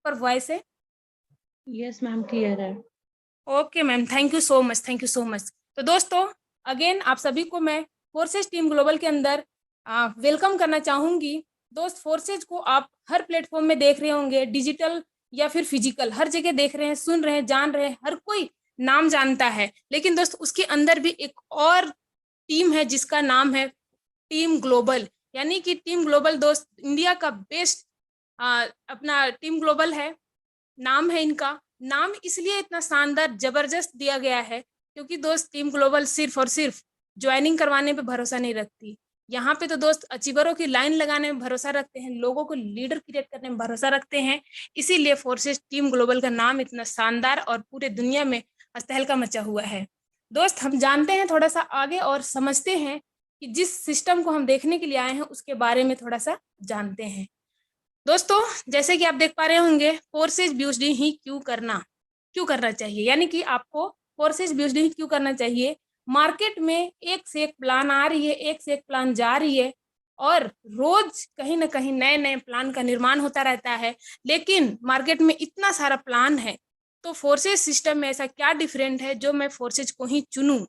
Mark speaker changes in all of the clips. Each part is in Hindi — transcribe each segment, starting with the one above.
Speaker 1: प्रॉपर वॉइस है?
Speaker 2: यस मैम, क्लियर है।
Speaker 1: Okay ma'am, thank you so much, thank you so much. तो दोस्तों, अगेन आप सभी को मैं फोर्सेज टीम ग्लोबल के अंदर वेलकम करना चाहूँगी। दोस्त, फोर्सेज को आप हर प्लेटफॉर्म में देख रहे होंगे, डिजिटल या फिर फिजिकल, हर जगह देख रहे हैं, सुन रहे हैं, जान रहे हैं, हर कोई नाम जानता है। लेकिन दोस्त, उसके अंदर भी एक और टीम है जिसका नाम है टीम ग्लोबल। यानी कि टीम ग्लोबल दोस्त इंडिया का बेस्ट अपना टीम ग्लोबल है, नाम है इनका। नाम इसलिए इतना शानदार जबरदस्त दिया गया है क्योंकि दोस्त टीम ग्लोबल सिर्फ और सिर्फ ज्वाइनिंग करवाने पे भरोसा नहीं रखती। यहाँ पे तो दोस्त अचीवरों की लाइन लगाने में भरोसा रखते हैं, लोगों को लीडर क्रिएट करने में भरोसा रखते हैं। इसीलिए फोर्सेस टीम ग्लोबल का नाम इतना शानदार और पूरे दुनिया में तहलका मचा हुआ है। दोस्त, हम जानते हैं थोड़ा सा आगे और समझते हैं कि जिस सिस्टम को हम देखने के लिए आए हैं उसके बारे में थोड़ा सा जानते हैं। दोस्तों, जैसे कि आप देख पा रहे होंगे, फोर्सेज बिल्डिंग ही क्यों करना चाहिए, यानी कि आपको फोर्सेज बिल्डिंग क्यों करना चाहिए। मार्केट में एक से एक प्लान आ रही है, एक से एक प्लान जा रही है और रोज कहीं ना कहीं नए नए प्लान का निर्माण होता रहता है। लेकिन मार्केट में इतना सारा प्लान है, तो फोर्सेज सिस्टम में ऐसा क्या डिफरेंट है जो मैं फोर्सेज को ही चुनूं।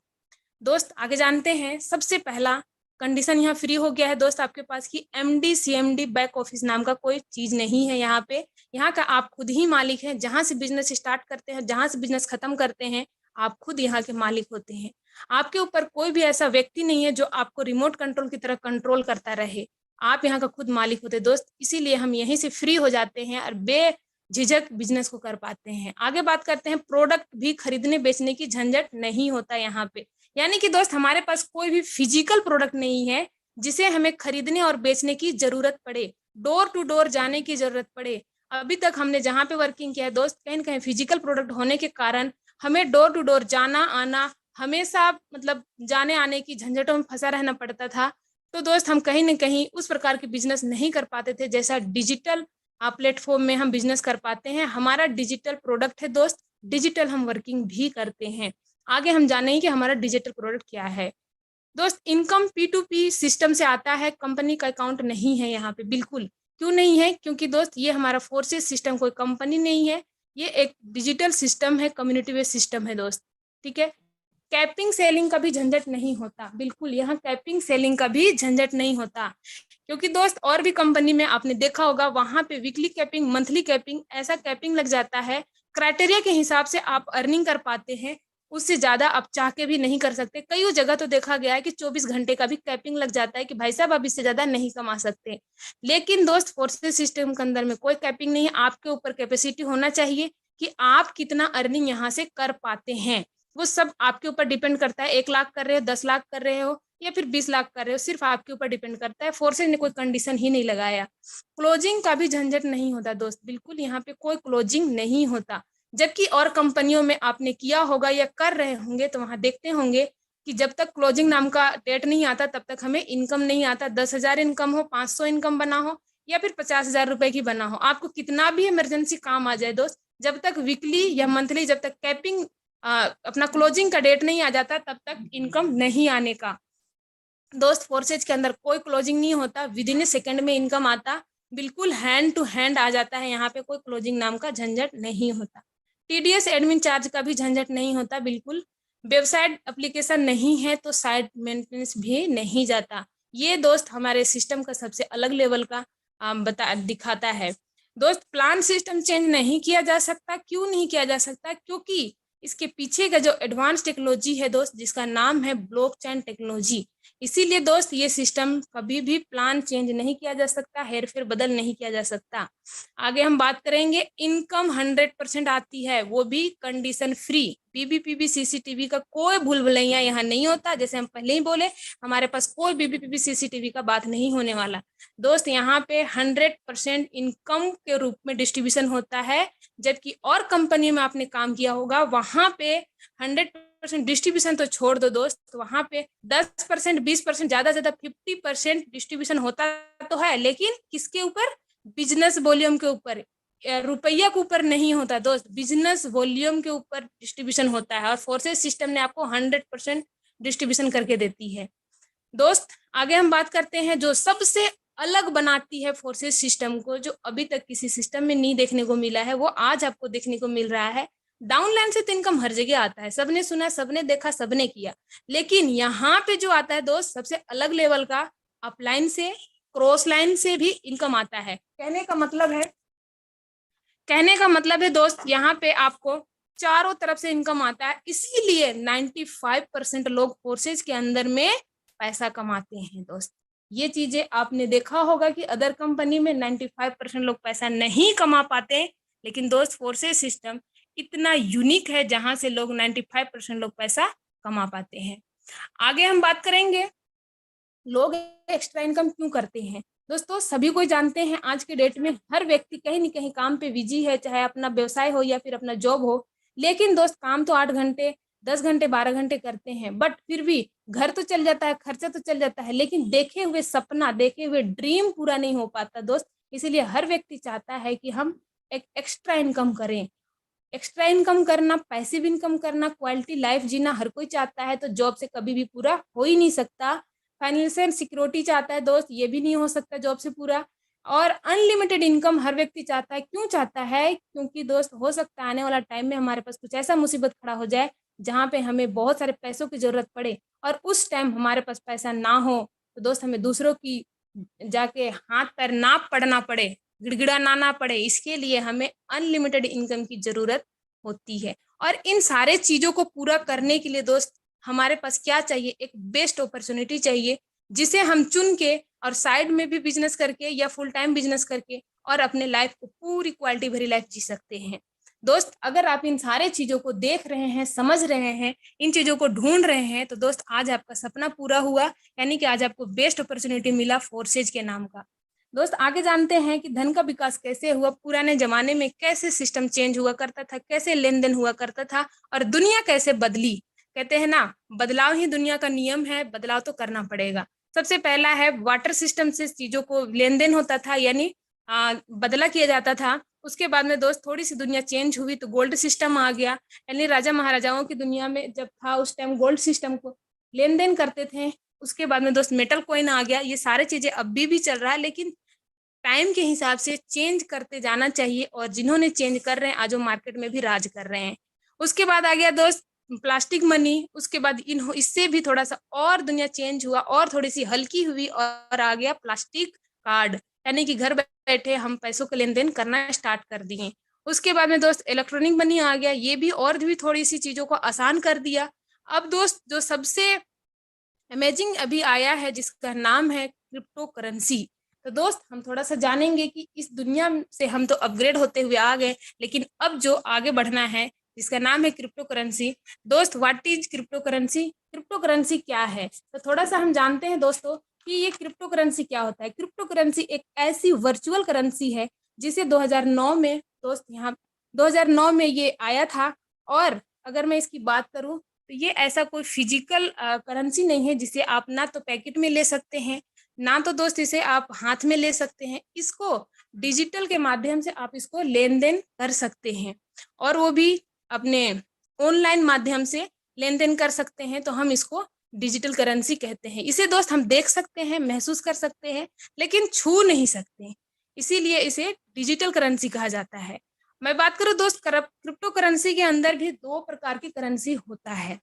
Speaker 1: दोस्त, आगे जानते हैं। सबसे पहला कंडीशन यहाँ फ्री हो गया है दोस्त आपके पास कि एमडी सीएमडी बैक ऑफिस नाम का कोई चीज नहीं है। यहाँ पे यहाँ का आप खुद ही मालिक हैं। जहां से बिजनेस स्टार्ट करते हैं, जहां से बिजनेस खत्म करते हैं, आप खुद यहाँ के मालिक होते हैं। आपके ऊपर कोई भी ऐसा व्यक्ति नहीं है जो आपको रिमोट कंट्रोल की तरह कंट्रोल करता रहे। आप यहाँ का खुद मालिक होते दोस्त। इसीलिए हम यहीं से फ्री हो जाते हैं और बेझिझक बिजनेस को कर पाते हैं। आगे बात करते हैं, प्रोडक्ट भी खरीदने बेचने की झंझट नहीं होता यहाँ पे। यानी कि दोस्त, हमारे पास कोई भी फिजिकल प्रोडक्ट नहीं है जिसे हमें खरीदने और बेचने की जरूरत पड़े, डोर टू डोर जाने की जरूरत पड़े। अभी तक हमने जहाँ पे वर्किंग किया है दोस्त, कहीं ना कहीं फिजिकल प्रोडक्ट होने के कारण हमें डोर टू डोर जाना आना, हमेशा मतलब जाने आने की झंझटों में फंसा रहना पड़ता था। तो दोस्त, हम कहीं ना कहीं उस प्रकार के बिजनेस नहीं कर पाते थे जैसा डिजिटल प्लेटफॉर्म में हम बिजनेस कर पाते हैं। हमारा डिजिटल प्रोडक्ट है दोस्त, डिजिटल हम वर्किंग भी करते हैं। आगे हम जानेंगे कि हमारा डिजिटल प्रोडक्ट क्या है। दोस्त, इनकम P2P सिस्टम से आता है, कंपनी का अकाउंट नहीं है यहाँ पे, बिल्कुल। क्यों नहीं है? क्योंकि दोस्त, ये हमारा फोर्सेस सिस्टम कोई कंपनी नहीं है, ये एक डिजिटल सिस्टम है, कम्युनिटी बेस्ड सिस्टम है दोस्त। ठीक है। कैपिंग सेलिंग का भी झंझट नहीं होता, बिल्कुल यहाँ कैपिंग सेलिंग का भी झंझट नहीं होता। क्योंकि दोस्त, और भी कंपनी में आपने देखा होगा, वहां पे वीकली कैपिंग, मंथली कैपिंग, ऐसा कैपिंग लग जाता है। क्राइटेरिया के हिसाब से आप अर्निंग कर पाते हैं, उससे ज्यादा आप चाह के भी नहीं कर सकते। कई जगह तो देखा गया है कि 24 घंटे का भी कैपिंग लग जाता है कि भाई साहब आप इससे ज्यादा नहीं कमा सकते। लेकिन दोस्त, फोर्सेस सिस्टम के अंदर में कोई कैपिंग नहीं है। आपके ऊपर कैपेसिटी होना चाहिए कि आप कितना अर्निंग यहाँ से कर पाते हैं। वो सब आपके ऊपर डिपेंड करता है। 1 लाख कर रहे हो, 10 लाख कर रहे हो या फिर 20 लाख कर रहे हो, सिर्फ आपके ऊपर डिपेंड करता है। फोर्सेज ने कोई कंडीशन ही नहीं लगाया। क्लोजिंग का भी झंझट नहीं होता दोस्त, बिल्कुल यहाँ पे कोई क्लोजिंग नहीं होता। जबकि और कंपनियों में आपने किया होगा या कर रहे होंगे तो वहां देखते होंगे कि जब तक क्लोजिंग नाम का डेट नहीं आता तब तक हमें इनकम नहीं आता। 10,000 इनकम हो, 500 इनकम बना हो या फिर 50,000 रुपए की बना हो, आपको कितना भी इमरजेंसी काम आ जाए दोस्त, जब तक वीकली या मंथली, जब तक कैपिंग अपना क्लोजिंग का डेट नहीं आ जाता तब तक इनकम नहीं आने का। दोस्त, फोर्सेज के अंदर कोई क्लोजिंग नहीं होता, विद इन ए सेकेंड में इनकम आता, बिल्कुल हैंड टू हैंड आ जाता है। यहाँ पे कोई क्लोजिंग नाम का झंझट नहीं होता। TDS एडमिन चार्ज का भी झंझट नहीं होता, बिल्कुल। वेबसाइट एप्लीकेशन नहीं है तो साइट मेंटेनेंस भी नहीं जाता। ये दोस्त हमारे सिस्टम का सबसे अलग लेवल का दिखाता है। दोस्त, प्लान सिस्टम चेंज नहीं किया जा सकता। क्यों नहीं किया जा सकता? क्योंकि इसके पीछे का जो एडवांस टेक्नोलॉजी है दोस्त, जिसका नाम है ब्लॉकचेन टेक्नोलॉजी, इसीलिए दोस्त ये सिस्टम कभी भी प्लान चेंज नहीं किया जा सकता, हेर फेर बदल नहीं किया जा सकता। आगे हम बात करेंगे, इनकम 100% आती है, वो भी कंडीशन फ्री। BBPB CCTV का कोई भूल भुलैया यहाँ नहीं होता। जैसे हम पहले ही बोले, हमारे पास कोई BBPB CCTV का बात नहीं होने वाला दोस्त। यहाँ पे 100% इनकम के रूप में डिस्ट्रीब्यूशन होता है। जबकि और कंपनी में आपने काम किया होगा, वहां पे 100% डिस्ट्रीब्यूशन तो छोड़ दो दोस्त, वहां पे 10%, 20%, ज्यादा 50% डिस्ट्रीब्यूशन होता तो है, लेकिन किसके ऊपर? बिजनेस वॉल्यूम के ऊपर, रुपया के ऊपर नहीं होता दोस्त, बिजनेस वॉल्यूम के ऊपर डिस्ट्रीब्यूशन होता है। और फोर्सेस सिस्टम ने आपको 100% डिस्ट्रीब्यूशन करके देती है। दोस्त, आगे हम बात करते हैं जो सबसे अलग बनाती है फोर्सेज सिस्टम को, जो अभी तक किसी सिस्टम में नहीं देखने को मिला है, वो आज आपको देखने को मिल रहा है। डाउनलाइन से तो इनकम हर जगह आता है, सबने सुना, सबने देखा, सबने किया, लेकिन यहाँ पे जो आता है दोस्त सबसे अलग लेवल का, अपलाइन से, क्रॉस लाइन से भी इनकम आता है। कहने का मतलब है दोस्त, यहाँ पे आपको चारों तरफ से इनकम आता है, इसीलिए 95% लोग फोर्सेज के अंदर में पैसा कमाते हैं दोस्त। ये चीजें आपने देखा होगा कि अदर कंपनी में 95% लोग पैसा नहीं कमा पाते, लेकिन दोस्त फोर्सेज सिस्टम इतना यूनिक है जहां से लोग 95% लोग पैसा कमा पाते हैं। आगे हम बात करेंगे लोग एक्स्ट्रा इनकम क्यों करते हैं। दोस्तों सभी कोई जानते हैं आज के डेट में हर व्यक्ति कहीं न कहीं काम पे बिजी है, चाहे अपना व्यवसाय हो या फिर अपना जॉब हो। लेकिन दोस्त काम तो 8 घंटे, 10 घंटे, 12 घंटे करते हैं, बट फिर भी घर तो चल जाता है, खर्चा तो चल जाता है, लेकिन देखे हुए सपना, देखे हुए ड्रीम पूरा नहीं हो पाता दोस्त। इसीलिए हर व्यक्ति चाहता है कि हम एक एक्स्ट्रा इनकम करें। एक्स्ट्रा इनकम करना, पैसिव इनकम करना, क्वालिटी लाइफ जीना हर कोई चाहता है, तो जॉब से कभी भी पूरा हो ही नहीं सकता। फाइनेंशियल सिक्योरिटी चाहता है दोस्त, ये भी नहीं हो सकता जॉब से पूरा। और अनलिमिटेड इनकम हर व्यक्ति चाहता है। क्यों चाहता है? क्योंकि दोस्त हो सकता है आने वाला टाइम में हमारे पास कुछ ऐसा मुसीबत खड़ा हो जाए जहाँ पे हमें बहुत सारे पैसों की जरूरत पड़े, और उस टाइम हमारे पास पैसा ना हो, तो दोस्त हमें दूसरों की जाके हाथ पैर ना पड़ना पड़े, गिड़गिड़ाना ना पड़े, इसके लिए हमें अनलिमिटेड इनकम की जरूरत होती है। और इन सारे चीजों को पूरा करने के लिए दोस्त हमारे पास क्या चाहिए? एक बेस्ट अपॉर्चुनिटी चाहिए, जिसे हम चुन के और साइड में भी बिजनेस करके या फुल टाइम बिजनेस करके और अपने लाइफ को पूरी क्वालिटी भरी लाइफ जी सकते हैं। दोस्त अगर आप इन सारे चीजों को देख रहे हैं, समझ रहे हैं, इन चीजों को ढूंढ रहे हैं, तो दोस्त आज आपका सपना पूरा हुआ, यानी कि आज आपको बेस्ट अपॉर्चुनिटी मिला फोर्सेज के नाम का। दोस्त आगे जानते हैं कि धन का विकास कैसे हुआ, पुराने जमाने में कैसे सिस्टम चेंज हुआ करता था, कैसे लेन देन हुआ करता था, और दुनिया कैसे बदली। कहते हैं ना, बदलाव ही दुनिया का नियम है, बदलाव तो करना पड़ेगा। सबसे पहला है वाटर सिस्टम से चीजों को लेन देन होता था, यानी बदला किया जाता था। उसके बाद में दोस्त थोड़ी सी दुनिया चेंज हुई तो गोल्ड सिस्टम आ गया, यानी राजा महाराजाओं की दुनिया में जब था उस टाइम गोल्ड सिस्टम को लेन देन करते थे। उसके बाद में दोस्त मेटल कॉइन आ गया। ये सारे चीजें अभी भी चल रहा है, लेकिन टाइम के हिसाब से चेंज करते जाना चाहिए, और जिन्होंने चेंज कर रहे हैं आज वो मार्केट में भी राज कर रहे हैं। उसके बाद आ गया दोस्त प्लास्टिक मनी। उसके बाद इससे भी थोड़ा सा और दुनिया चेंज हुआ और थोड़ी सी हल्की हुई, और आ गया प्लास्टिक कार्ड, यानी कि घर बैठे हम पैसों का लेन देन करना स्टार्ट कर दिए। उसके बाद में दोस्त इलेक्ट्रॉनिक मनी आ गया, ये भी और भी थोड़ी सी चीजों को आसान कर दिया। अब दोस्त जो सबसे अमेजिंग अभी आया है जिसका नाम है क्रिप्टो करेंसी। तो दोस्त हम थोड़ा सा जानेंगे कि इस दुनिया से हम तो अपग्रेड होते हुए आ गए, लेकिन अब जो आगे बढ़ना है जिसका नाम है क्रिप्टो करेंसी। दोस्त what is crypto currency? Crypto currency क्या है, तो थोड़ा सा हम जानते हैं दोस्तों कि ये क्रिप्टो करेंसी क्या होता है। क्रिप्टो करेंसी एक ऐसी वर्चुअल करेंसी है जिसे 2009 में दोस्त यहाँ 2009 में ये आया था। और अगर मैं इसकी बात करूं तो ये ऐसा कोई फिजिकल करेंसी नहीं है जिसे आप ना तो पैकेट में ले सकते हैं, ना तो दोस्त इसे आप हाथ में ले सकते हैं। इसको डिजिटल के माध्यम से आप इसको लेन देन कर सकते हैं, और वो भी अपने ऑनलाइन माध्यम से लेन देन कर सकते हैं। तो हम इसको डिजिटल करेंसी कहते हैं। इसे दोस्त हम देख सकते हैं, महसूस कर सकते हैं, लेकिन छू नहीं सकते, इसीलिए इसे डिजिटल करेंसी कहा जाता है। मैं बात करूं दोस्त क्रिप्टो करेंसी के अंदर भी दो प्रकार की करेंसी होता है।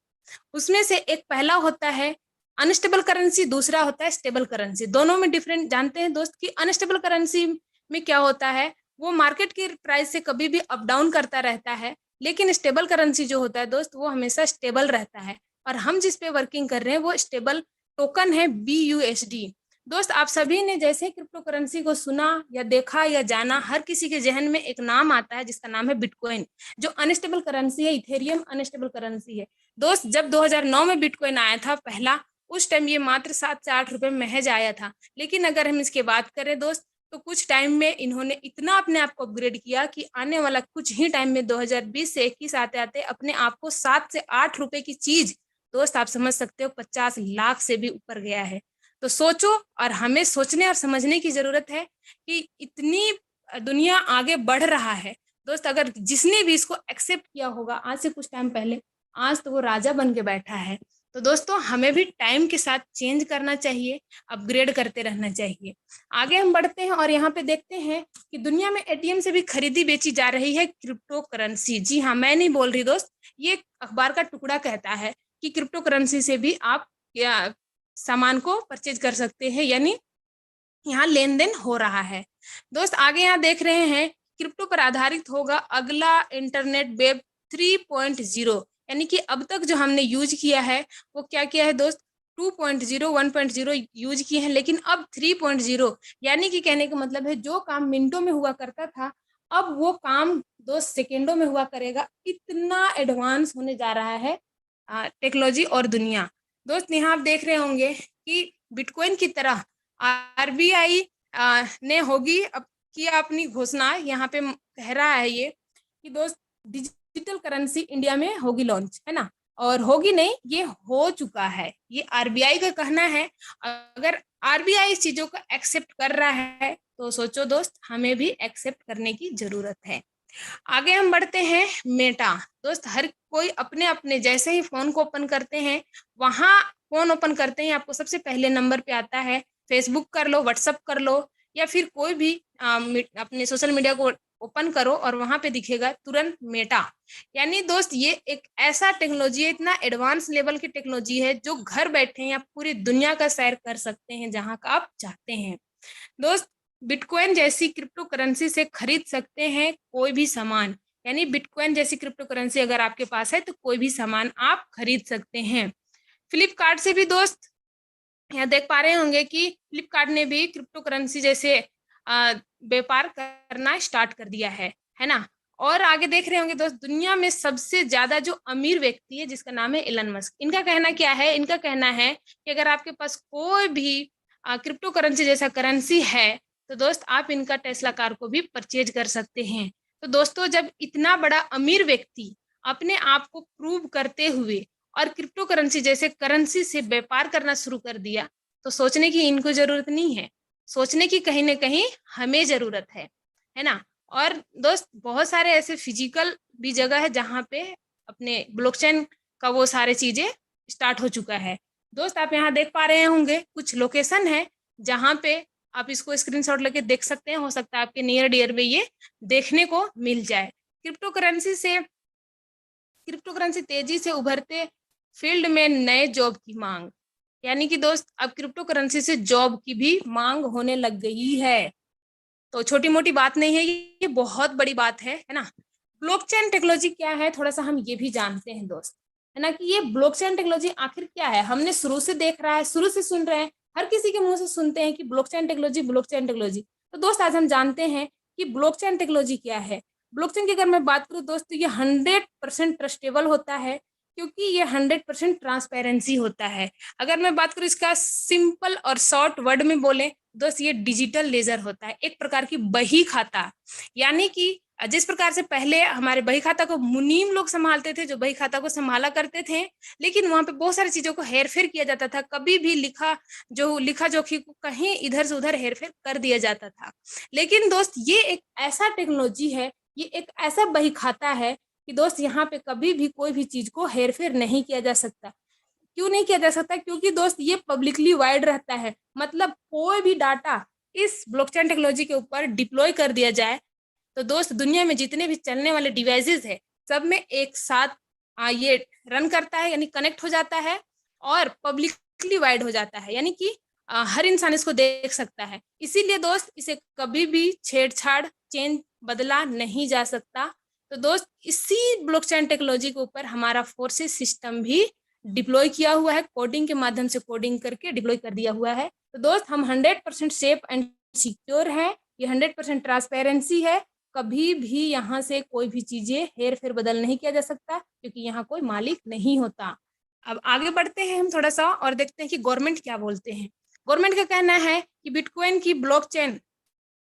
Speaker 1: उसमें से एक पहला होता है अनस्टेबल करेंसी, दूसरा होता है स्टेबल करेंसी। दोनों में डिफरेंट जानते हैं दोस्त कि अनस्टेबल करेंसी में क्या होता है, वो मार्केट की प्राइस से कभी भी अप डाउन करता रहता है, लेकिन स्टेबल करेंसी जो होता है दोस्त वो हमेशा स्टेबल रहता है। और हम जिस पे वर्किंग कर रहे हैं वो स्टेबल टोकन है BUSD। दोस्त आप सभी ने जैसे क्रिप्टो करेंसी को सुना या देखा या जाना, हर किसी के जहन में एक नाम आता है जिसका नाम है बिटकॉइन। जो अनस्टेबल करेंसी है, इथेरियम अनस्टेबल करेंसी है। दोस्त जब 2009 में बिटकॉइन आया था पहला, उस टाइम ये मात्र 7 से 8 रुपए महज आया था। लेकिन अगर हम इसके बात करें दोस्त, तो कुछ टाइम में इन्होंने इतना अपने आप को अपग्रेड किया कि आने वाला कुछ ही टाइम में 2020 से 21 आते आते अपने आप को 7 से 8 रुपए की चीज दोस्त आप समझ सकते हो 50 लाख से भी ऊपर गया है। तो सोचो, और हमें सोचने और समझने की जरूरत है कि इतनी दुनिया आगे बढ़ रहा है दोस्त। अगर जिसने भी इसको एक्सेप्ट किया होगा आज से कुछ टाइम पहले, आज तो वो राजा बन के बैठा है। तो दोस्तों हमें भी टाइम के साथ चेंज करना चाहिए, अपग्रेड करते रहना चाहिए। आगे हम बढ़ते हैं और यहाँ पे देखते हैं कि दुनिया में एटीएम से भी खरीदी बेची जा रही है क्रिप्टो करेंसी। जी हाँ, मैं नहीं बोल रही दोस्त, ये अखबार का टुकड़ा कहता है कि क्रिप्टो करेंसी से भी आप सामान को परचेज कर सकते हैं, यानी यहाँ लेन देन हो रहा है। दोस्त आगे यहाँ देख रहे हैं क्रिप्टो पर आधारित होगा अगला इंटरनेट वेब 3.0, यानी कि अब तक जो हमने यूज किया है वो क्या किया है दोस्त, 2.0 1.0 यूज किए हैं, लेकिन अब 3.0, यानी कि कहने का मतलब है जो काम मिनटों में हुआ करता था अब वो काम 2 सेकेंडों में हुआ करेगा। इतना एडवांस होने जा रहा है टेक्नोलॉजी और दुनिया। दोस्त यहाँ आप देख रहे होंगे कि बिटकॉइन की तरह आरबीआई ने होगी अब किया अपनी घोषणा, यहाँ पे कह रहा है ये कि दोस्त डिजिटल करेंसी इंडिया में होगी लॉन्च, है ना, और होगी नहीं, ये हो चुका है, ये आरबीआई का कहना है। अगर आरबीआई इस चीजों को एक्सेप्ट कर रहा है तो सोचो दोस्त हमें भी एक्सेप्ट करने की जरूरत है। आगे हम बढ़ते हैं मेटा। दोस्त हर कोई अपने अपने जैसे ही फोन को ओपन करते हैं, वहां फोन ओपन करते हैं आपको सबसे पहले नंबर पे आता है फेसबुक कर लो, व्हाट्सअप कर लो, या फिर कोई भी अपने सोशल मीडिया को ओपन करो और वहां पे दिखेगा तुरंत मेटा। यानी दोस्त ये एक ऐसा टेक्नोलॉजी है, इतना एडवांस लेवल की टेक्नोलॉजी है जो घर बैठे हैं आप पूरी दुनिया का सैर कर सकते हैं जहां का आप चाहते हैं। दोस्त बिटकॉइन जैसी क्रिप्टो करेंसी से खरीद सकते हैं कोई भी सामान, यानी बिटकॉइन जैसी क्रिप्टो करेंसी अगर आपके पास है तो कोई भी सामान आप खरीद सकते हैं। फ्लिपकार्ट से भी दोस्त यहाँ देख पा रहे होंगे कि फ्लिपकार्ट ने भी क्रिप्टो करेंसी जैसे व्यापार करना स्टार्ट कर दिया है ना। और आगे देख रहे होंगे दोस्त दुनिया में सबसे ज्यादा जो अमीर व्यक्ति है जिसका नाम है एलन मस्क, इनका कहना क्या है, इनका कहना है कि अगर आपके पास कोई भी क्रिप्टो करेंसी जैसा करेंसी है तो दोस्त आप इनका टेस्ला कार को भी परचेज कर सकते हैं। तो दोस्तों जब इतना बड़ा अमीर व्यक्ति अपने आप को प्रूव करते हुए और क्रिप्टो करेंसी जैसे करेंसी से व्यापार करना शुरू कर दिया तो सोचने की इनको जरूरत नहीं है, सोचने की कहीं ना कहीं हमें जरूरत है ना। और दोस्त बहुत सारे ऐसे फिजिकल भी जगह है जहाँ पे अपने ब्लॉकचेन का वो सारे चीजें स्टार्ट हो चुका है। दोस्त आप यहाँ देख पा रहे होंगे कुछ लोकेशन है जहाँ पे आप इसको स्क्रीनशॉट लेके देख सकते हैं, हो सकता है आपके नियर डियर में ये देखने को मिल जाए। क्रिप्टो करेंसी तेजी से उभरते फील्ड में नए जॉब की मांग, यानी कि दोस्त अब क्रिप्टो करेंसी से जॉब की भी मांग होने लग गई है। तो छोटी मोटी बात नहीं है, ये बहुत बड़ी बात है ना। ब्लॉकचेन टेक्नोलॉजी क्या है थोड़ा सा हम ये भी जानते हैं दोस्त, है ना, कि ये ब्लॉकचेन टेक्नोलॉजी आखिर क्या है। हमने शुरू से देख रहा है, शुरू से सुन रहे हैं, हर किसी के मुंह से सुनते हैं कि ब्लॉकचेन टेक्नोलॉजी ब्लॉकचेन टेक्नोलॉजी। तो दोस्त आज हम जानते हैं कि ब्लॉकचेन टेक्नोलॉजी क्या है। ब्लॉकचेन की अगर मैं बात करूँ दोस्त तो ये 100% ट्रस्टेबल होता है, क्योंकि ये 100% ट्रांसपेरेंसी होता है। अगर मैं बात करूँ इसका सिंपल और शॉर्ट वर्ड में बोले दोस्त ये डिजिटल लेजर होता है, एक प्रकार की बही खाता। यानी कि जिस प्रकार से पहले हमारे बही खाता को मुनीम लोग संभालते थे, जो बही खाता को संभाला करते थे, लेकिन वहां पे बहुत सारी चीजों को हेरफेर किया जाता था, कभी भी लिखा जोखी को कहीं इधर से उधर हेरफेर कर दिया जाता था। लेकिन दोस्त ये एक ऐसा टेक्नोलॉजी है, ये एक ऐसा बही खाता है कि दोस्त यहाँ पे कभी भी कोई भी चीज को हेरफेर नहीं किया जा सकता। क्यों नहीं किया जा सकता, क्योंकि दोस्त ये पब्लिकली वाइड रहता है, मतलब कोई भी डाटा इस ब्लॉकचेन टेक्नोलॉजी के ऊपर डिप्लॉय कर दिया जाए तो दोस्त दुनिया में जितने भी चलने वाले डिवाइसेस है सब में एक साथ ये रन करता है, यानी कनेक्ट हो जाता है और पब्लिकली वाइड हो जाता है, यानी कि हर इंसान इसको देख सकता है। इसीलिए दोस्त इसे कभी भी छेड़छाड़ चेंज बदला नहीं जा सकता। तो दोस्त इसी ब्लॉकचेन टेक्नोलॉजी के ऊपर हमारा फोर्सेस सिस्टम भी डिप्लॉय किया हुआ है, कोडिंग के माध्यम से कोडिंग करके डिप्लॉय कर दिया हुआ है। तो दोस्त हम 100% सेफ एंड सिक्योर है, ये 100% ट्रांसपेरेंसी है, कभी भी यहाँ से कोई भी चीजें हेर फेर बदल नहीं किया जा सकता, क्योंकि यहाँ कोई मालिक नहीं होता। अब आगे बढ़ते हैं हम थोड़ा सा और देखते हैं कि गवर्नमेंट क्या बोलते हैं। गवर्नमेंट का कहना है कि बिटकॉइन की ब्लॉकचेन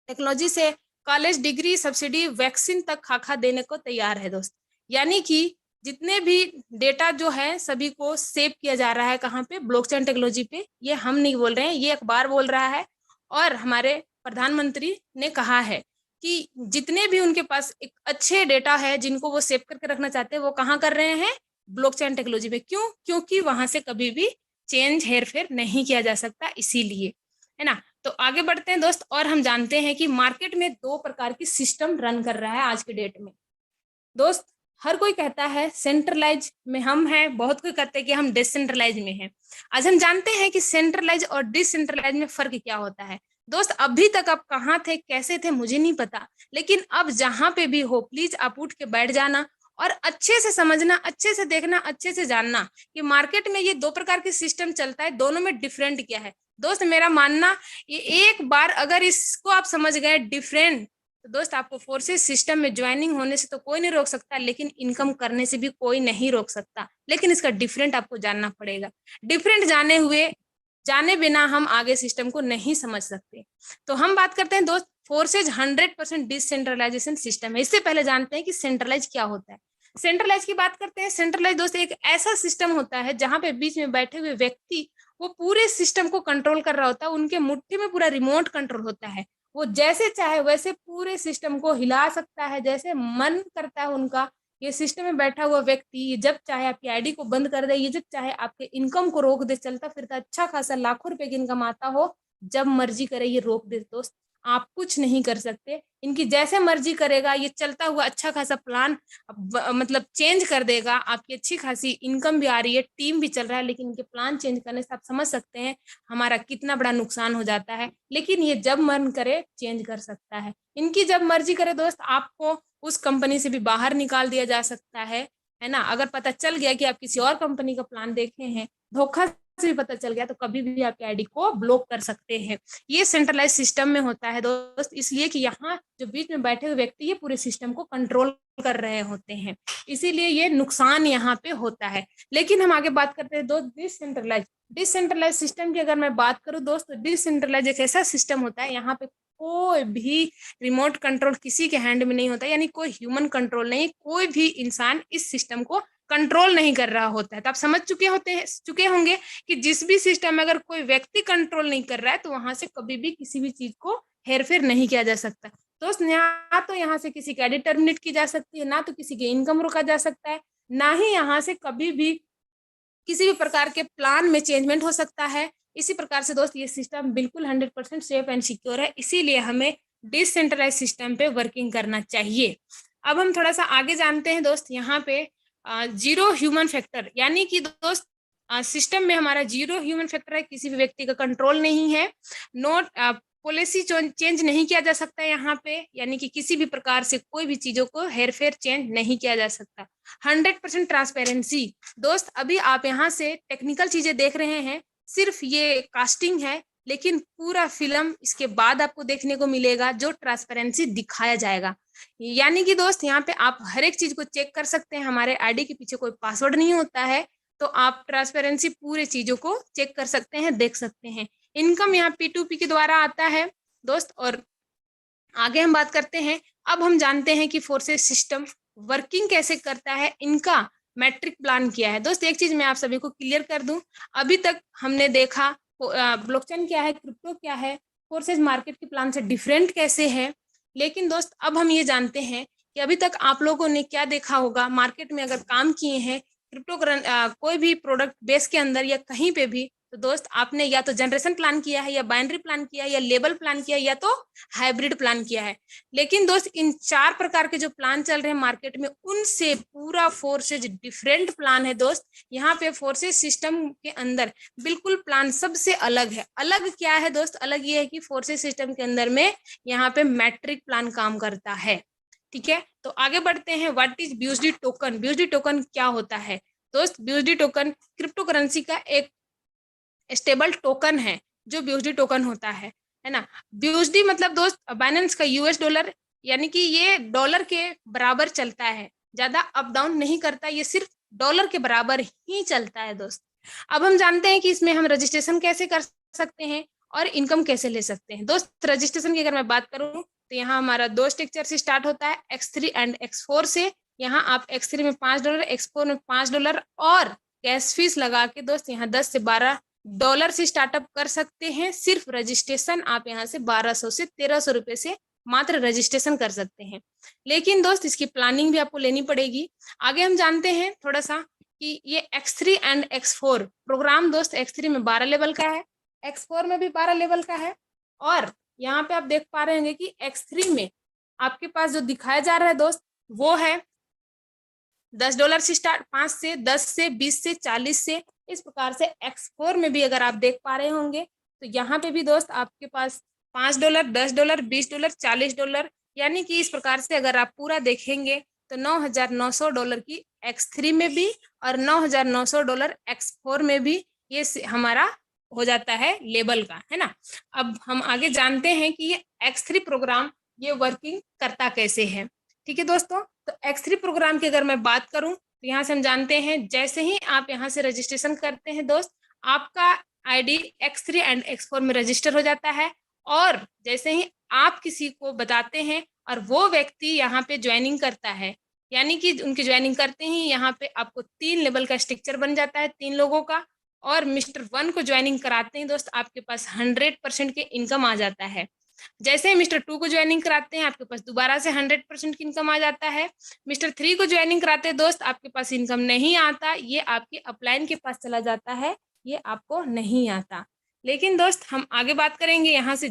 Speaker 1: टेक्नोलॉजी से कॉलेज डिग्री, सब्सिडी, वैक्सीन तक खाखा देने को तैयार है दोस्त। यानी कि जितने भी डेटा जो है सभी को सेव किया जा रहा है कहाँ पे, ब्लॉकचेन टेक्नोलॉजी पे। ये हम नहीं बोल रहे हैं, ये अखबार बोल रहा है और हमारे प्रधानमंत्री ने कहा है कि जितने भी उनके पास एक अच्छे डेटा है जिनको वो सेव करके रखना चाहते हैं वो कहाँ कर रहे हैं, ब्लॉकचेन टेक्नोलॉजी पे। क्यों? क्योंकि वहां से कभी भी चेंज हेर फेर नहीं किया जा सकता, इसीलिए, है ना। तो आगे बढ़ते हैं दोस्त, और हम जानते हैं कि मार्केट में 2 प्रकार की सिस्टम रन कर रहा है आज के डेट में। दोस्त, हर कोई कहता है सेंट्रलाइज में हम हैं, बहुत कोई कहते हैं कि हम डिसेंट्रलाइज में हैं। आज हम जानते हैं कि सेंट्रलाइज और डिसेंट्रलाइज में फर्क क्या होता है। दोस्त, अभी तक आप कहाँ थे, कैसे थे, मुझे नहीं पता, लेकिन अब जहां पे भी हो प्लीज आप उठ के बैठ जाना और अच्छे से समझना, अच्छे से देखना, अच्छे से जानना कि मार्केट में ये 2 प्रकार के सिस्टम चलता है, दोनों में डिफरेंट क्या है। दोस्त, मेरा मानना, ये एक बार अगर इसको आप समझ गए डिफरेंट, तो दोस्त आपको फोर्सेस सिस्टम में ज्वाइनिंग होने से तो कोई नहीं रोक सकता, लेकिन इनकम करने से भी कोई नहीं रोक सकता, लेकिन इसका डिफरेंट आपको जानना पड़ेगा। डिफरेंट जाने बिना हम आगे सिस्टम को नहीं समझ सकते। तो हम बात करते हैं दोस्त, फोर्सेज 100% डिसेंट्रलाइजेशन सिस्टम है। इससे पहले जानते हैं कि सेंट्रलाइज क्या होता है। सेंट्रलाइज की बात करते हैं। सेंट्रलाइज दोस्त एक ऐसा सिस्टम होता है जहां पे बीच में बैठे हुए व्यक्ति वो पूरे सिस्टम को कंट्रोल कर रहा होता है, उनके मुट्ठी में पूरा रिमोट कंट्रोल होता है, वो जैसे चाहे वैसे पूरे सिस्टम को हिला सकता है, जैसे मन करता है उनका। ये सिस्टम में बैठा हुआ व्यक्ति ये जब चाहे आपकी आईडी को बंद कर दे, ये जब चाहे आपके इनकम को रोक दे, चलता फिरता अच्छा खासा लाखों रुपए की इनकम आता हो, जब मर्जी करे ये रोक दे दोस्त, आप कुछ नहीं कर सकते। इनकी जैसे मर्जी करेगा, ये चलता हुआ अच्छा खासा प्लान मतलब चेंज कर देगा। आपकी अच्छी खासी इनकम भी आ रही है, टीम भी चल रहा है, लेकिन इनके प्लान चेंज करने से आप समझ सकते हैं हमारा कितना बड़ा नुकसान हो जाता है। लेकिन ये जब मन करे चेंज कर सकता है। इनकी जब मर्जी करे दोस्त, आपको उस कंपनी से भी बाहर निकाल दिया जा सकता है ना। अगर पता चल गया कि आप किसी और कंपनी का प्लान देखे हैं, धोखा से भी पता चल गया, तो कभी भी आपकी आईडी को ब्लॉक कर सकते हैं। ये सेंट्रलाइज सिस्टम में होता है दोस्त, इसलिए कि यहाँ जो बीच में बैठे हुए व्यक्ति ये पूरे सिस्टम को कंट्रोल कर रहे होते हैं, इसीलिए ये नुकसान यहाँ पे होता है। लेकिन हम आगे बात करते हैं दोस्त डिसेंट्रलाइज सिस्टम की। अगर मैं बात करूँ दोस्त, डिसेंट्रलाइज एक ऐसा सिस्टम होता है यहाँ पे कोई भी रिमोट कंट्रोल किसी के हैंड में नहीं होता, यानी कोई ह्यूमन कंट्रोल नहीं, कोई भी इंसान इस सिस्टम को कंट्रोल नहीं कर रहा होता है। तो आप समझ चुके होंगे कि जिस भी सिस्टम में अगर कोई व्यक्ति कंट्रोल नहीं कर रहा है, तो वहां से कभी भी किसी भी चीज को हेरफेर नहीं किया जा सकता दोस्त। ना तो यहाँ से किसी की आईडी टर्मिनेट की जा सकती है, ना तो किसी की इनकम रोका जा सकता है, ना ही यहाँ से कभी भी किसी भी प्रकार के प्लान में चेंजमेंट हो सकता है। इसी प्रकार से दोस्त ये सिस्टम बिल्कुल 100% सेफ एंड सिक्योर है, इसीलिए हमें डिसेंट्रलाइज सिस्टम पे वर्किंग करना चाहिए। अब हम थोड़ा सा आगे जानते हैं दोस्त, यहाँ पे जीरो ह्यूमन फैक्टर, यानी कि दोस्त सिस्टम में हमारा जीरो ह्यूमन फैक्टर है, किसी भी व्यक्ति का कंट्रोल नहीं है, नोट पॉलिसी चेंज नहीं किया जा सकता यहाँ पे, यानी कि किसी भी प्रकार से कोई भी चीजों को हेरफेर चेंज नहीं किया जा सकता। 100% ट्रांसपेरेंसी दोस्त, अभी आप यहाँ से टेक्निकल चीजें देख रहे हैं, सिर्फ ये कास्टिंग है, लेकिन पूरा फिल्म इसके बाद आपको देखने को मिलेगा जो ट्रांसपेरेंसी दिखाया जाएगा। यानी कि दोस्त यहाँ पे आप हर एक चीज को चेक कर सकते हैं, हमारे आईडी के पीछे कोई पासवर्ड नहीं होता है, तो आप ट्रांसपेरेंसी पूरे चीजों को चेक कर सकते हैं, देख सकते हैं। इनकम यहाँ P2P के द्वारा आता है दोस्त। और आगे हम बात करते हैं, अब हम जानते हैं कि फोर्सेस सिस्टम वर्किंग कैसे करता है, इनका मैट्रिक प्लान किया है। दोस्त एक चीज मैं आप सभी को क्लियर कर दूं, अभी तक हमने देखा ब्लॉकचेन क्या है, क्रिप्टो क्या है, फोर्सेस मार्केट के प्लान से डिफरेंट कैसे है, लेकिन दोस्त अब हम ये जानते हैं कि अभी तक आप लोगों ने क्या देखा होगा, मार्केट में अगर काम किए हैं क्रिप्टो कोई भी प्रोडक्ट बेस के अंदर या कहीं पे भी, तो दोस्त आपने या तो जनरेशन प्लान किया है, या बाइनरी प्लान किया है, या लेबल प्लान किया है, या तो हाइब्रिड प्लान किया है। लेकिन दोस्त इन 4 प्रकार के जो प्लान चल रहे हैं मार्केट में, उनसे पूरा फोर्सेज डिफरेंट प्लान है दोस्त। यहाँ पे फोर्सेज सिस्टम के अंदर बिल्कुल प्लान सबसे अलग है। अलग क्या है दोस्त? अलग ये है कि फोर्सेज सिस्टम के अंदर में यहाँ पे मैट्रिक प्लान काम करता है। ठीक है, तो आगे बढ़ते हैं। What is BUSD token? BUSD token क्या होता है दोस्त? BUSD टोकन क्रिप्टो करेंसी का एक स्टेबल टोकन है, जो BUSD टोकन होता है ना। BUSD मतलब दोस्त बाइनेंस का US डॉलर, यानी कि ये डॉलर के बराबर चलता है, ज्यादा अप डाउन नहीं करता, ये सिर्फ डॉलर के बराबर ही चलता है दोस्त। अब हम जानते हैं कि इसमें हम रजिस्ट्रेशन कैसे कर सकते हैं और इनकम कैसे ले सकते हैं। दोस्त रजिस्ट्रेशन की अगर मैं बात करूं, तो यहाँ हमारा 2 स्ट्रक्चर से स्टार्ट होता है, X3 एंड X4 से। यहाँ आप X3 में $5, X4 में $5 और कैश फीस लगा के दोस्त यहाँ $10 से $12 से स्टार्टअप कर सकते हैं। सिर्फ रजिस्ट्रेशन आप यहाँ से 1200 से 1300 रुपए से मात्र रजिस्ट्रेशन कर सकते हैं। लेकिन दोस्त इसकी प्लानिंग भी आपको लेनी पड़ेगी। आगे हम जानते हैं थोड़ा सा कि ये X3 एंड X4 प्रोग्राम दोस्त X3 में 12 लेवल का है, X4 में भी 12 लेवल का है। और यहाँ पे आप देख पा रहे होंगे कि X3 में आपके पास जो दिखाया जा रहा है दोस्त वो है $10 से स्टार्ट, 5 से, 10 से, 20 से, 40 से, इस प्रकार से X4 में भी अगर आप देख पा रहे होंगे तो यहाँ पे भी दोस्त आपके पास $5, $10, $20, $40, यानी कि इस प्रकार से अगर आप पूरा देखेंगे तो $9,900 की X3 में भी और $9,900 X4 में भी ये हमारा हो जाता है लेवल का, है ना। अब हम आगे जानते हैं कि ये X3 प्रोग्राम ये वर्किंग करता कैसे है। ठीक है दोस्तों, तो X3 प्रोग्राम की अगर मैं बात करूं तो यहाँ से हम जानते हैं जैसे ही आप यहाँ से रजिस्ट्रेशन करते हैं दोस्त, आपका आईडी X3 एंड X4 में रजिस्टर हो जाता है। और जैसे ही आप किसी को बताते हैं और वो व्यक्ति यहाँ पे ज्वाइनिंग करता है, यानी कि उनकी ज्वाइनिंग करते ही यहाँ पे आपको 3 लेवल का स्ट्रक्चर बन जाता है 3 लोगों का। और मिस्टर 1 को ज्वाइनिंग कराते हैं दोस्त, आपके पास 100% के इनकम आ जाता है। जैसे ही मिस्टर 2 को ज्वाइनिंग कराते हैं आपके पास दोबारा से 100% की इनकम आ जाता है। मिस्टर 3 को ज्वाइनिंग कराते हैं दोस्त, आपके पास इनकम नहीं आता, ये आपके अपलाइन के पास चला जाता है, ये आपको नहीं आता। लेकिन दोस्त हम आगे बात करेंगे, यहाँ से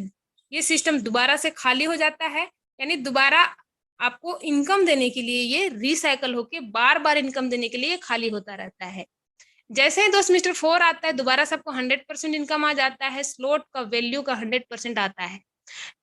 Speaker 1: ये सिस्टम दोबारा से खाली हो जाता है, यानी दोबारा आपको इनकम देने के लिए ये रिसाइकल होके बार बार इनकम देने के लिए खाली होता रहता है। जैसे ही दोस्त मिस्टर 4 आता है दोबारा से आपको 100% इनकम आ जाता है, स्लॉट का वैल्यू का 100% आता है।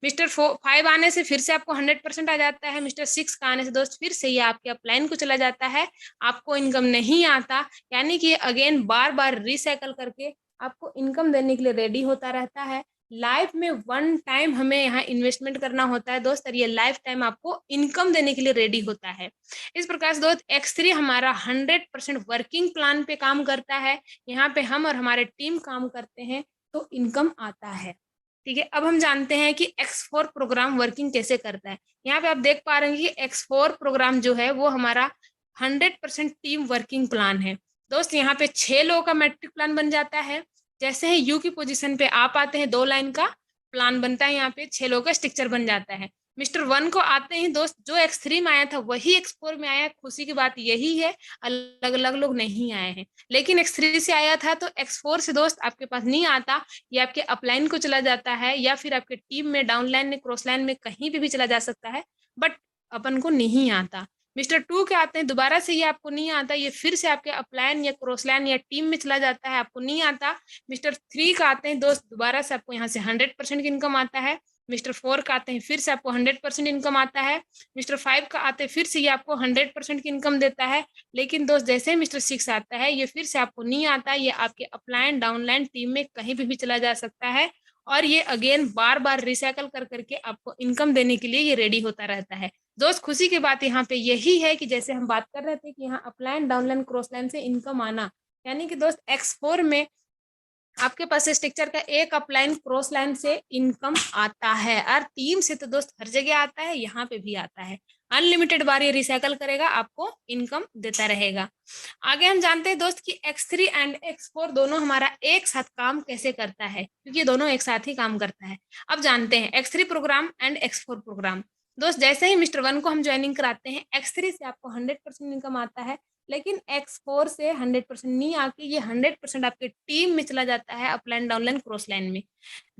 Speaker 1: मिस्टर 5 आने से फिर से आपको 100% आ जाता है। मिस्टर 6 का आने से दोस्त फिर से ये आपके अपलाइन को चला जाता है, आपको इनकम नहीं आता, यानी कि अगेन बार बार रिसाइकल करके आपको इनकम देने के लिए रेडी होता रहता है। लाइफ में 1 टाइम हमें यहाँ इन्वेस्टमेंट करना होता है दोस्त, और ये लाइफ टाइम आपको इनकम देने के लिए रेडी होता है। इस प्रकार से दोस्त X3 हमारा 100% वर्किंग प्लान पे काम करता है। यहाँ पे हम और हमारे टीम काम करते हैं तो इनकम आता है। ठीक है, अब हम जानते हैं कि X4 प्रोग्राम वर्किंग कैसे करता है। यहाँ पे आप देख पा रहे हैं कि X4 प्रोग्राम जो है वो हमारा 100% टीम वर्किंग प्लान है दोस्त। यहाँ पे 6 लोगों का मैट्रिक प्लान बन जाता है। जैसे ही यू की पोजीशन पे आप आते हैं 2 लाइन का प्लान बनता है, यहाँ पे 6 लोगों का स्ट्रक्चर बन जाता है। मिस्टर 1 को आते ही दोस्त जो X3 में आया था वही X4 में आया। खुशी की बात यही है, अलग अलग लोग नहीं आए हैं, लेकिन X3 से आया था तो X4 से दोस्त आपके पास नहीं आता, ये आपके अपलाइन को चला जाता है या फिर आपके टीम में डाउन लाइन में क्रॉस लाइन में कहीं पे भी चला जा सकता है, बट अपन को नहीं आता। मिस्टर 2 के आते हैं दोबारा से ये आपको नहीं आता, ये फिर से आपके अपलाइन या क्रॉस लाइन या टीम में चला जाता है, आपको नहीं आता। मिस्टर 3 का आते हैं दोस्त दोबारा से आपको यहाँ से 100% की इनकम आता है। मिस्टर 4 का आते हैं फिर से आपको 100% इनकम आता है। मिस्टर 5 का आते हैं फिर से ये आपको 100% की इनकम देता है। लेकिन दोस्त जैसे ही मिस्टर 6 आता है ये फिर से आपको नहीं आता, ये आपके अपलाइन डाउनलाइन टीम में कहीं पे भी चला जा सकता है, और ये अगेन बार बार रिसाइकल कर करके आपको इनकम देने के लिए ये रेडी होता रहता है। दोस्त खुशी की बात यहाँ पे यही है कि जैसे हम बात कर रहे थे कि यहाँ अपलाइन डाउनलाइन क्रॉस लाइन से इनकम आना, यानी कि दोस्त X4 में आपके पास स्ट्रक्चर का एक अपलाइन क्रॉस लाइन से इनकम आता है, और टीम से तो दोस्त हर जगह आता है, यहाँ पे भी आता है। अनलिमिटेड बार ये रिसाइकल करेगा, आपको इनकम देता रहेगा। आगे हम जानते हैं दोस्त कि X3 एंड X4 दोनों हमारा एक साथ काम कैसे करता है, क्योंकि ये दोनों एक साथ ही काम करता है। अब जानते हैं X3 programme and X4 programme. दोस्त जैसे ही मिस्टर 1 को हम ज्वाइनिंग कराते हैं X3 से आपको 100% इनकम आता है, लेकिन X4 से 100% नहीं आके ये 100% आपके टीम में चला जाता है अपलाइन डाउनलाइन क्रॉस लाइन में।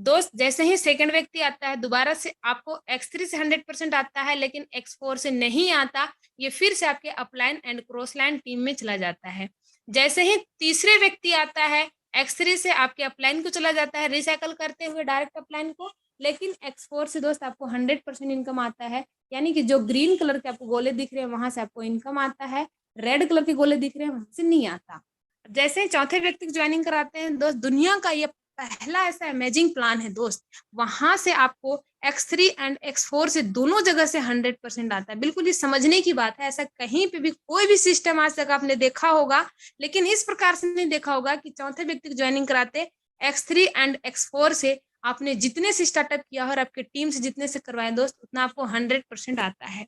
Speaker 1: दोस्त जैसे ही सेकंड व्यक्ति आता है दोबारा से आपको X3 से 100% आता है, लेकिन X4 से नहीं आता, ये फिर से आपके upline and cross line team में चला जाता है। जैसे ही तीसरे व्यक्ति आता है X3 से आपके अपलाइन को चला जाता है रिसाइकल करते हुए डायरेक्ट अपलाइन को, लेकिन X4 से दोस्त आपको 100% इनकम आता है, यानी कि जो ग्रीन कलर के आपको गोले दिख रहे हैं वहां से आपको इनकम आता है, रेड कलर के गोले दिख रहे हैं वहां से नहीं आता। जैसे ही चौथे व्यक्ति को ज्वाइनिंग कराते हैं दोस्त, दुनिया का ये पहला ऐसा अमेजिंग प्लान है दोस्त, वहां से आपको X3 एंड X4 से दोनों जगह से 100% आता है। बिल्कुल ये समझने की बात है, ऐसा कहीं पे भी कोई भी सिस्टम आज तक आपने देखा होगा, लेकिन इस प्रकार से नहीं देखा होगा कि चौथे व्यक्ति को ज्वाइनिंग कराते X3 एंड X4 से आपने जितने से स्टार्टअप किया और आपके टीम से जितने से करवाए दोस्त, उतना आपको 100% आता है।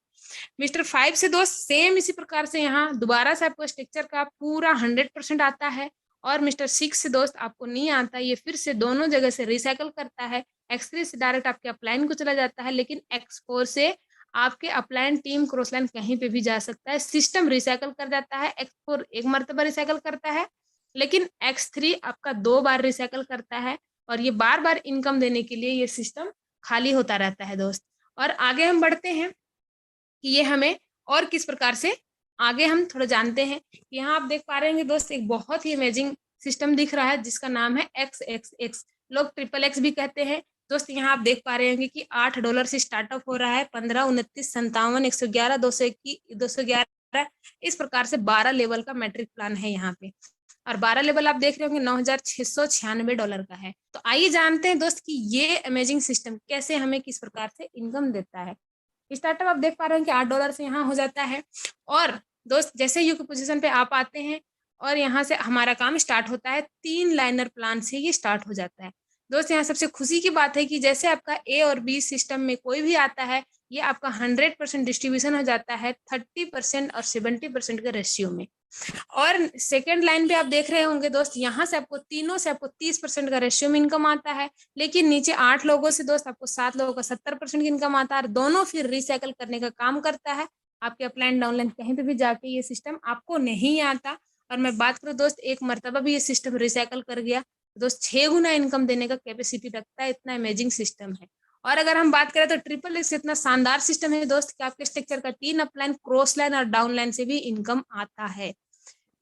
Speaker 1: मिस्टर 5 से दोस्त सेम इसी प्रकार से यहाँ दोबारा से आपको स्ट्रक्चर का पूरा 100% आता है, और मिस्टर 6 से दोस्त आपको नहीं आता, ये फिर से दोनों जगह से रिसाइकल करता है। X3 से डायरेक्ट आपके अपलाइन को चला जाता है, लेकिन X4 से आपके अपलाइन, टीम, क्रॉसलाइन कहीं पे भी जा सकता है। सिस्टम रिसाइकल कर जाता है। X4 एक मर्तबा रिसाइकल करता है, लेकिन X3 आपका 2 बार रिसाइकल करता है और ये बार-बार इनकम देने के लिए ये सिस्टम खाली होता रहता है दोस्त। और आगे हम बढ़ते हैं कि ये हमें और किस प्रकार से आगे हम थोड़ा जानते हैं। यहाँ आप देख पा रहे होंगे दोस्त, एक बहुत ही अमेजिंग सिस्टम दिख रहा है जिसका नाम है XXX, लोग ट्रिपल एक्स भी कहते हैं। दोस्त यहाँ आप देख पा रहे होंगे कि $8 से स्टार्टअप हो रहा है, 15, 29, 57, 111, 221, 211, इस प्रकार से 12 लेवल का मैट्रिक प्लान है यहाँ पे। और 12 लेवल आप देख रहे होंगे $9,696 का है। तो आइए जानते हैं दोस्त कि ये अमेजिंग सिस्टम कैसे हमें किस प्रकार से इनकम देता है। स्टार्टअप आप देख पा रहे हैं कि $8 से यहाँ हो जाता है। और दोस्त जैसे यू की पोजीशन पे आप आते हैं और यहाँ से हमारा काम स्टार्ट होता है। 3 लाइनर प्लान से ये स्टार्ट हो जाता है। दोस्त यहाँ सबसे खुशी की बात है कि जैसे आपका ए और बी सिस्टम में कोई भी आता है, ये आपका 100% डिस्ट्रीब्यूशन हो जाता है 30% और 70% के रेशियो में। और सेकेंड लाइन पे आप देख रहे होंगे दोस्त, यहाँ से आपको तीनों से आपको 30% का रेशियो में इनकम आता है, लेकिन नीचे 8 लोगों से दोस्त आपको 7 लोगों का 70% की इनकम आता है। और दोनों फिर रिसाइकल करने का काम करता है। आपके अपलाइन डाउनलाइन कहीं पे भी जाके ये सिस्टम आपको नहीं आता। और मैं बात करूँ दोस्त, एक मरतबा भी ये सिस्टम रिसाइकल कर गया दोस्त 6 गुना इनकम देने का कैपेसिटी रखता है। इतना अमेजिंग सिस्टम है। और अगर हम बात करें तो ट्रिपल एक्स इतना शानदार सिस्टम है दोस्त कि आपके स्ट्रक्चर का 3 अपलाइन, क्रॉस लाइन और डाउन लाइन से भी इनकम आता है।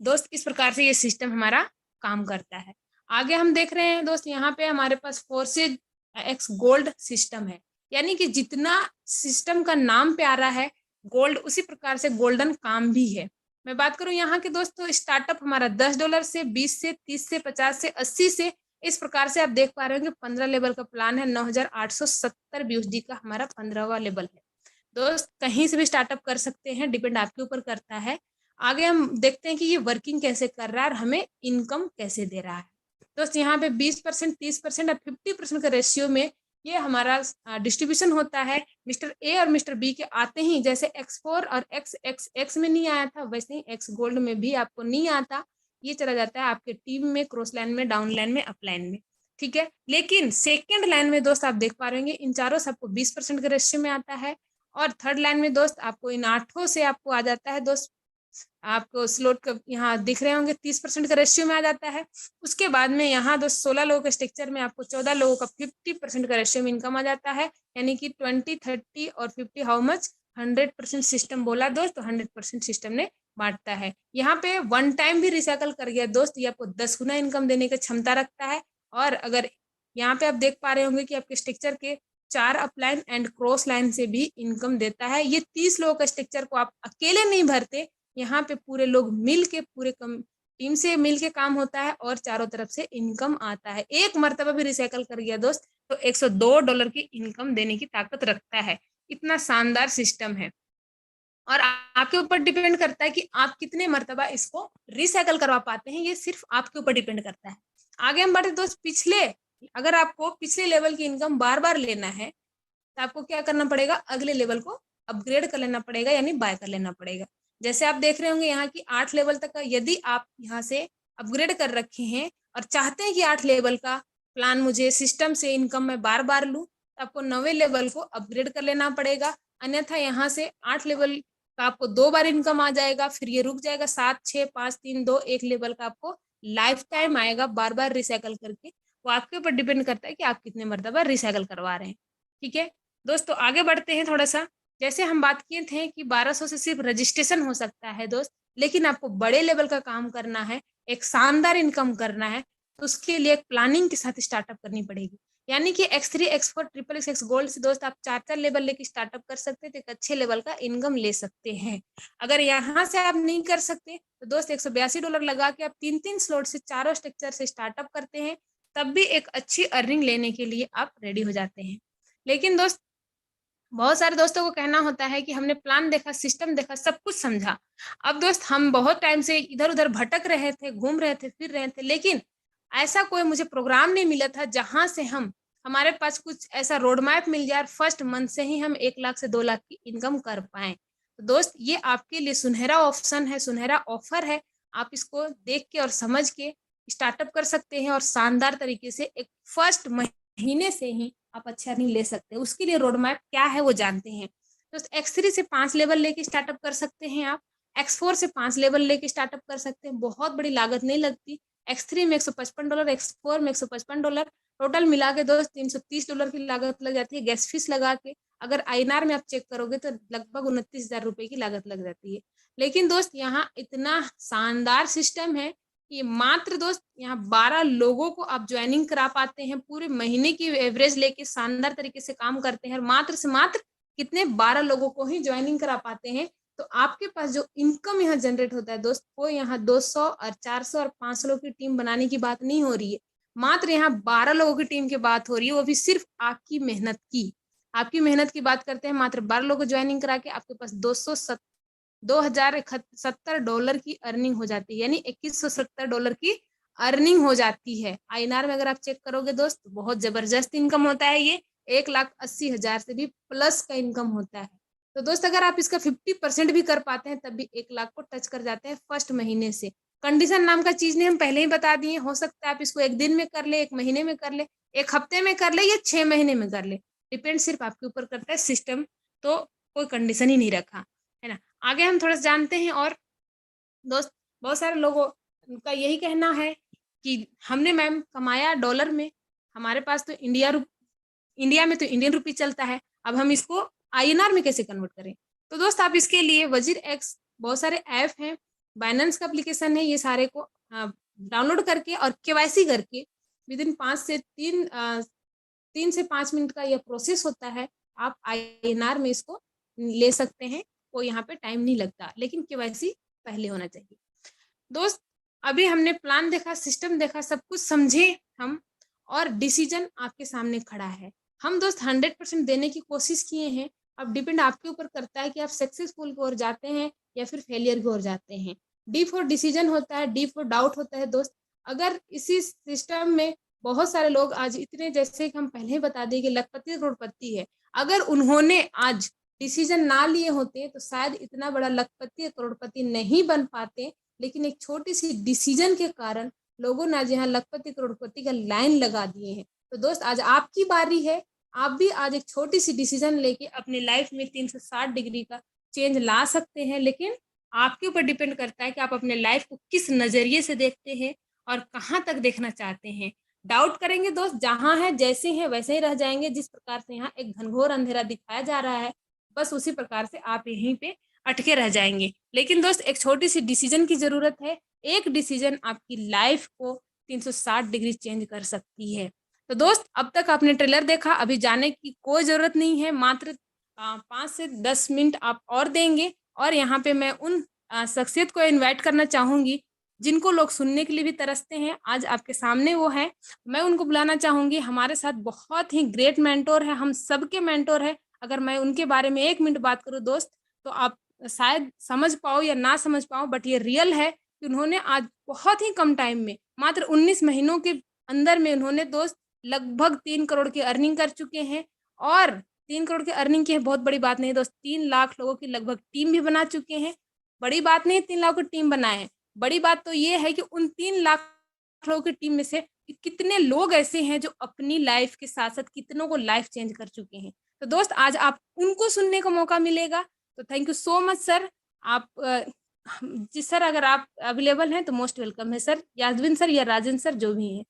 Speaker 1: दोस्त इस प्रकार से ये सिस्टम हमारा काम करता है। आगे हम देख रहे हैं दोस्त, यहाँ पे हमारे पास फोर्सेज एक्स गोल्ड सिस्टम है, यानी कि जितना सिस्टम का नाम प्यारा है गोल्ड, उसी प्रकार से गोल्डन काम भी है। मैं बात करूं यहाँ के दोस्त, तो स्टार्टअप हमारा $10 से, 20 से, 30 से, 50 से, 80 से, इस प्रकार से आप देख पा रहे हो कि 15 लेवल का प्लान है। 9,870 BUSD का हमारा 15वां लेवल है। दोस्त कहीं से भी स्टार्टअप कर सकते हैं, डिपेंड आपके ऊपर करता है। आगे हम देखते हैं कि ये वर्किंग कैसे कर रहा है और हमें इनकम कैसे दे रहा है। दोस्त यहाँ पे 20%, 30% और 50% का रेशियो में ये हमारा डिस्ट्रीब्यूशन होता है। मिस्टर ए और मिस्टर बी के आते ही, जैसे X4 और XXX में नहीं आया था, वैसे ही X गोल्ड में भी आपको नहीं आता। ये चला जाता है आपके टीम में, क्रॉस लाइन में, डाउन लाइन में, अप लाइन में, ठीक है। लेकिन सेकेंड लाइन में दोस्त आप देख पा रहे होंगे इन चारों से आपको 20% के रेशियो में आता है। और थर्ड लाइन में दोस्त आपको इन 8 से आपको आ जाता है दोस्त, आपको स्लोट का यहाँ दिख रहे होंगे 30% का रेशियो में आ जाता है। उसके बाद में यहाँ दोस्त 16 लोगों के स्ट्रक्चर में आपको 14 लोगों का 50% का रेशियो में इनकम आ जाता है, यानी कि 20, 30 और 50 हाउ मच 100% सिस्टम बोला दोस्त, तो 100% सिस्टम ने बांटता है। यहाँ पे वन टाइम भी रिसाइकल कर गया दोस्त, ये आपको 10 गुना इनकम देने की क्षमता रखता है। और अगर यहाँ पे आप देख पा रहे होंगे कि आपके स्ट्रक्चर के 4 अपलाइन एंड क्रॉस लाइन से भी इनकम देता है। ये 30 लोगों का स्ट्रक्चर को आप अकेले नहीं भरते, यहाँ पे पूरे लोग मिल के, पूरे टीम से मिल के काम होता है और चारों तरफ से इनकम आता है। एक मर्तबा भी रिसाइकल कर गया दोस्त तो $102 की इनकम देने की ताकत रखता है। इतना शानदार सिस्टम है। और आपके ऊपर डिपेंड करता है कि आप कितने मर्तबा इसको रिसाइकल करवा पाते हैं, ये सिर्फ आपके ऊपर डिपेंड करता है। आगे हम बढ़ते दोस्त, अगर आपको पिछले लेवल की इनकम बार बार लेना है तो आपको क्या करना पड़ेगा, अगले लेवल को अपग्रेड कर लेना पड़ेगा, यानी बाय कर लेना पड़ेगा। जैसे आप देख रहे होंगे यहाँ की 8 लेवल तक का यदि आप यहाँ से अपग्रेड कर रखे हैं और चाहते हैं कि 8 लेवल का प्लान मुझे सिस्टम से इनकम में बार बार लूँ, तो आपको 9वें लेवल को अपग्रेड कर लेना पड़ेगा। अन्यथा यहाँ से 8 लेवल का आपको 2 बार इनकम आ जाएगा, फिर ये रुक जाएगा। 7, 6, 5, 3, 2, 1 लेवल का आपको लाइफ टाइम आएगा बार बार रिसाइकल करके। वो आपके ऊपर डिपेंड करता है कि आप कितने मरतबा रिसाइकल करवा रहे हैं, ठीक है दोस्तों। आगे बढ़ते हैं थोड़ा सा। जैसे हम बात किए थे कि 1200 से सिर्फ रजिस्ट्रेशन हो सकता है दोस्त, लेकिन आपको बड़े लेवल का काम करना है, एक शानदार इनकम करना है, तो उसके लिए एक प्लानिंग के साथ स्टार्टअप करनी पड़ेगी। यानी कि X3, X4, triple x gold से दोस्त आप 4 लेवल लेके स्टार्टअप कर सकते हैं, तो एक अच्छे लेवल का इनकम ले सकते हैं। अगर यहाँ से आप नहीं कर सकते तो दोस्त $182 लगा के आप 3-3 स्लॉट से चारों स्ट्रक्चर से स्टार्टअप करते हैं, तब भी एक अच्छी अर्निंग लेने के लिए आप रेडी हो जाते हैं। लेकिन दोस्त बहुत सारे दोस्तों को कहना होता है कि हमने प्लान देखा, सिस्टम देखा, सब कुछ समझा, अब दोस्त हम बहुत टाइम से इधर उधर भटक रहे थे, घूम रहे थे, फिर रहे थे, लेकिन ऐसा कोई मुझे प्रोग्राम नहीं मिला था जहां से हमारे पास कुछ ऐसा रोड मैप मिल जाए, फर्स्ट मंथ से ही हम 1 लाख से 2 लाख की इनकम कर पाए। तो दोस्त ये आपके लिए सुनहरा ऑप्शन है, सुनहरा ऑफर है। आप इसको देख के और समझ के स्टार्टअप कर सकते हैं और शानदार तरीके से एक फर्स्ट महीने से ही आप अच्छी अर्निंग ले सकते हैं। उसके लिए रोड मैप क्या है वो जानते हैं। दोस्त X3 से 5 लेवल लेके स्टार्टअप कर सकते हैं आप, X4 से 5 लेवल लेके स्टार्टअप कर सकते हैं, बहुत बड़ी लागत नहीं लगती। X3 में $155, X4 में $155, टोटल मिला के दोस्त $330 की लागत लग जाती है गैस फीस लगा के। अगर INR में आप चेक करोगे तो लगभग 29,000 रुपए की लागत लग जाती है। लेकिन दोस्त यहाँ इतना शानदार सिस्टम है कि मात्र दोस्त यहाँ 12 लोगों को आप ज्वाइनिंग करा पाते हैं, पूरे महीने की एवरेज लेके शानदार तरीके से काम करते हैं और मात्र से मात्र कितने 12 लोगों को ही ज्वाइनिंग करा पाते हैं। तो आपके पास जो इनकम यहाँ जनरेट होता है दोस्त, वो यहाँ 200 और 400 और 500 लोगों की टीम बनाने की बात नहीं हो रही है, मात्र यहाँ 12 लोगों की टीम की बात हो रही है, वो भी सिर्फ आपकी मेहनत की। आपकी मेहनत की बात करते हैं, मात्र 12 लोगों को ज्वाइनिंग करा के आपके पास $2,070 की अर्निंग हो जाती है, यानी $2170 की अर्निंग हो जाती है। INR में अगर आप चेक करोगे दोस्त, बहुत जबरदस्त इनकम होता है ये, 1,80,000 से भी प्लस का इनकम होता है। तो दोस्त अगर आप इसका 50% भी कर पाते हैं तब भी 1 लाख को टच कर जाते हैं फर्स्ट महीने से। कंडीशन नाम का चीज नहीं हम पहले ही बता दिए, हो सकता है आप इसको 1 दिन में कर ले, 1 महीने में कर ले, 1 हफ्ते में कर ले या 6 महीने में कर ले, डिपेंड सिर्फ आपके ऊपर करता है सिस्टम। तो कोई कंडीशन ही नहीं रखा है ना। आगे हम थोड़ा जानते हैं। और दोस्त बहुत सारे लोगों का यही कहना है कि हमने मैम कमाया डॉलर में, हमारे पास तो इंडिया में तो इंडियन रुपी चलता है, अब हम इसको INR में कैसे कन्वर्ट करें। तो दोस्त आप इसके लिए वजीर एक्स, बहुत सारे ऐप हैं, बाइनेंस का एप्लीकेशन है, ये सारे को डाउनलोड करके और KYC करके विद इन 3 से 5 मिनट का यह प्रोसेस होता है, आप INR में इसको ले सकते हैं। कोई यहाँ पे टाइम नहीं लगता, लेकिन KYC पहले होना चाहिए। दोस्त अभी हमने प्लान देखा, सिस्टम देखा, सब कुछ समझे हम, और डिसीजन आपके सामने खड़ा है। हम दोस्त 100% देने की कोशिश किए हैं। अब डिपेंड आपके ऊपर करता है कि आप सक्सेसफुल की ओर जाते हैं या फिर फेलियर की ओर जाते हैं। D फॉर डिसीजन होता है, D फॉर डाउट होता है दोस्त। अगर इसी सिस्टम में बहुत सारे लोग आज इतने, जैसे कि हम पहले ही बता दें कि लखपति करोड़पति है, अगर उन्होंने आज डिसीजन ना लिए होते तो शायद इतना बड़ा लखपति करोड़पति नहीं बन पाते। लेकिन एक छोटी सी डिसीजन के कारण लोगों ने आज यहाँ लखपति करोड़पति का लाइन लगा दिए हैं। तो दोस्त आज आपकी बारी है, आप भी आज एक छोटी सी डिसीजन लेके अपनी लाइफ में 360 डिग्री का चेंज ला सकते हैं। लेकिन आपके ऊपर डिपेंड करता है कि आप अपने लाइफ को किस नजरिए से देखते हैं और कहाँ तक देखना चाहते हैं। डाउट करेंगे दोस्त, जहाँ है जैसे हैं वैसे ही रह जाएंगे। जिस प्रकार से यहाँ एक घनघोर अंधेरा दिखाया जा रहा है, बस उसी प्रकार से आप यहीं पे अटके रह जाएंगे। लेकिन दोस्त एक छोटी सी डिसीजन की जरूरत है, एक डिसीजन आपकी लाइफ को 360 डिग्री चेंज कर सकती है। तो दोस्त अब तक आपने ट्रेलर देखा, अभी जाने की कोई जरूरत नहीं है, मात्र 5 से 10 मिनट आप और देंगे और यहाँ पे मैं उन शख्सियत को इनवाइट करना चाहूंगी जिनको लोग सुनने के लिए भी तरसते हैं। आज आपके सामने वो है, मैं उनको बुलाना चाहूंगी। हमारे साथ बहुत ही ग्रेट मेंटोर है, हम सबके मेंटोर है। अगर मैं उनके बारे में 1 मिनट बात करूं दोस्त, तो आप शायद समझ पाओ या ना समझ पाओ, बट ये रियल है कि उन्होंने आज बहुत ही कम टाइम में, मात्र 19 महीनों के अंदर में उन्होंने दोस्त लगभग 3 करोड़ की अर्निंग कर चुके हैं। और 3 करोड़ की अर्निंग की है बहुत बड़ी बात नहीं दोस्त, 3 लाख लोगों की लगभग टीम भी बना चुके हैं। बड़ी बात नहीं 3 लाख की टीम बनाए हैं, बड़ी बात तो ये है कि उन 3 लाख लोगों की टीम में से कितने लोग ऐसे हैं जो अपनी लाइफ के साथ साथ कितनों को लाइफ चेंज कर चुके हैं। तो दोस्त आज आप उनको सुनने का मौका मिलेगा। तो thank you so much sir. आप जी सर, अगर आप अवेलेबल हैं तो मोस्ट वेलकम है सर, यादविन सर या राजन सर जो भी हैं।